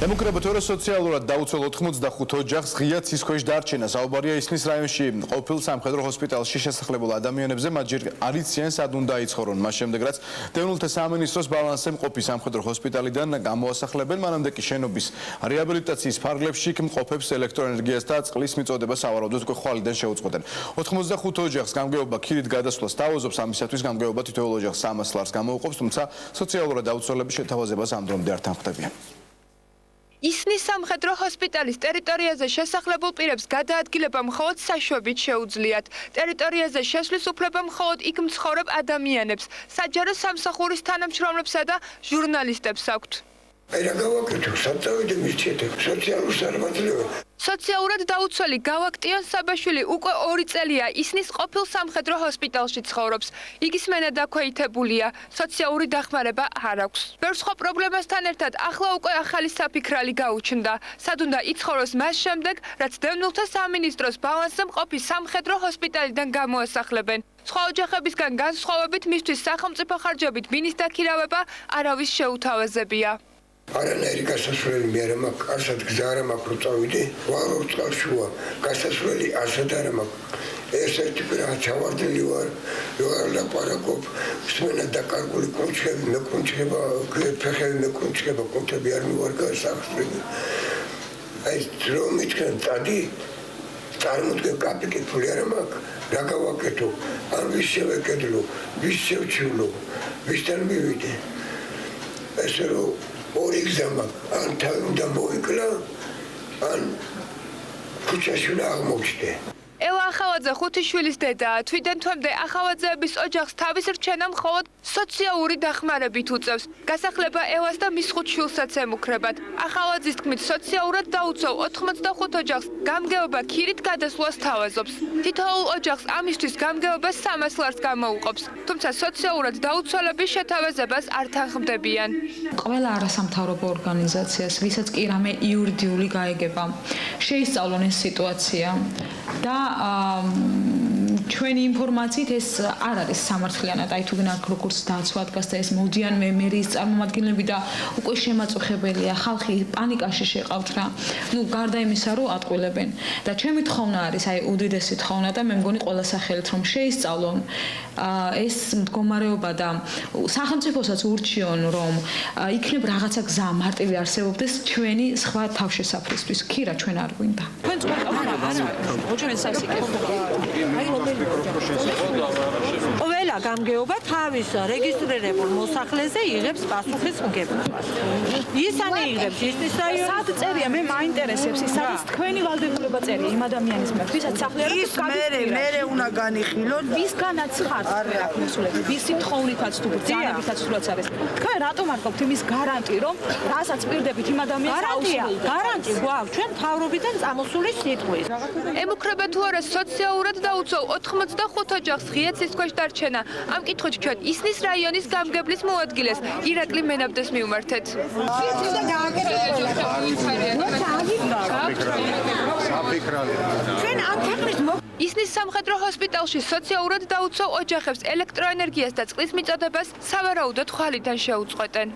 ემუქრებათ ორ სოციალურად დაუცველ 85 ოჯახს ღია ცის ქვეშ დარჩენა. საუბარია ისნის რაიონში ყოფილ სამხედრო ჰოსპიტალში შესახლებულ ადამიანებზე, მათ ჯერ არ იციან სად უნდა იცხოვრონ. მას შემდეგ რაც დევნილთა სამინისტროს ბალანსზე მყოფი სამხედრო ჰოსპიტალიდან გამოასახლებენ, მანამდე კი შენობის რეაბილიტაციის ფარგლებში მყოფებს ელექტროენერგიას და წყლის მიწოდება სავარაუდოდ უკვე ხვალიდან შეუწყვეტენ. 85 ოჯახს გამგეობა ქირით გადასვლას თავაზობს, ამისათვის გამგეობა თითოეულ ოჯახს 300 ლარს გამოუყოფს, თუმცა სოციალურად დაუცველების შეთავაზებას ამ დრომდე არ თანხმდებიან. ისნის სამხედრო ჰოსპიტალის ტერიტორიაზე შესახლებულ პირებს გადაადგილება მხოლოდ საშვებით შეუძლიათ. ტერიტორიაზე შესვლის უფლება მხოლოდ იქ მცხოვრებ ადამიანებს, საჯარო სამსახურის თანამშრომლებსა და ჟურნალისტებს აქვთ. სოციალურად დაუცველი გავაქტიონ საბაშვილი უკვე 2 წელია ისნის ყოფილ სამხედრო ჰოსპიტალში ცხოვრობს. იგის მენა დაქვეითებულია, სოციალური დახმარება არ აქვს. ბევრ სხვა პრობლემასთან ერთად ახლა უკვე ახალი საფიქრალი გაუჩნდა. სად უნდა იცხოვროს მას შემდეგ, რაც დევნილთა სამინისტროს ბალანსზე მყოფი სამხედრო ჰოსპიტალიდან გამოასახლებენ. სხვა ოჯახებისგან განსხვავებით მისთვის სახელმწიფო ხარჯებით მინის დაქირავება არავის შეუთავაზებია. არანაირი გასასვლელი მე არ მაქვს, არსად გზა არ მაქვს რომ წავიდე, ვარ 2 წელს შუა, გასასვლელი არსად არ მაქვს. ერთ-ერთი რა ჩავარდნილი ვარ, ვარ ლაპარაკობ, მსმენა დაკარგული კუნჩები, მეკუნჩება, ფეხები მეკუნჩება, კუნჩები არ მივარ გასახსრები. აი რომ მითქენ დადი, წარმოდგენ კაპიკი ფული არ მაქვს, რა გავაკეთო, ან ვის შევეკედლო, ვის შევჩივლო, ვისთან მივიდე. ესე რომ ორი გზა მაქვს, ან თავი უნდა მოვიკლა, ან ქუჩაში უნდა აღმოჩნდე. ევა ახავაძე 5 შვილის დედაა. თვიდან თვემდე ახავაძეების ოჯახს თავის რჩენა მხოლოდ სოციალური დახმარებით უწევს. გასახლება ევას და მის 5 შვილსაც ემუქრებათ. ახავაძის თქმით, სოციალურად დაუცველ 85 ოჯახს გამგეობა ქირით გადასვლას თავაზობს. თითოეულ ოჯახს ამისთვის გამგეობას 300 ლარს გამოუყოფს. თუმცა სოციალურად დაუცველების შეთავაზებას არ თანხმდებიან. ყველა არასამთავრობო ორგანიზაციას, ვისაც კი რამე იურიდიული გაეგება, შეისწავლონ ეს სიტუაცია და ჩვენი ინფორმაციით ეს არ არის სამართლიანად, აი თუ გინდა როგორც დაცვა დგას და ეს მოდიან მერიის წარმომადგენლები და უკვე შემაწუხებელია, ხალხი პანიკაში შეყავთ რა. გარდა იმისა, რომ ატყუილებენ და ჩემი თხოვნა არის, აი უდიდესი თხოვნა და მე მგონი ყველა სახელით რომ შეისწავლონ ეს მდგომარეობა და სახელმწიფოსაც ურჩიონ რომ იქნებ რაღაცა გზა მარტივი არსებობდეს ჩვენი სხვა თავშესაფრისთვის. ქირა ჩვენ არ გვინდა. თქვენ ყველა გამგეობა თავის რეგისტრირებულ მოსახლეზე იღებს პასუხისმგებლობას. ისანი იღებს ისნის რაიონის. სად წერია მე მაინტერესებს ის სადაც თქვენი ვალდებულება წერია იმ ადამიანის მიერ, ვისაც სახლი არ აქვს გადაგიხდით. მე უნდა განიხილოთ ვისგანაც ხართ აქნესულები, ვისი თხოვნითაც თუ ბრძანებითაც თულაც არის. თქვენ რატომ არ გაქვთ იმის გარანტი, რომ რასაც პირდებით იმ ადამიანს აუცილებლად გარანტი გვაქვს ჩვენ მთავრობიდან წამოსული სიტყვის. ემუქრება თუ არა სოციალურად დაუცველ 85 ოჯახს ღია ცის ქვეშ დარჩენა. ამ კითხვით ჩვენ ისნის რაიონის გამგებლის მოადგილეს ირაკლი მენაბდეს მივმართეთ. ისნის სამხედრო ჰოსპიტალში სოციალურად დაუცველ ოჯახებს ელექტროენერგიას და წყლის მიწოდებას სავარაუდოდ ხვალიდან შეუწყვეტენ.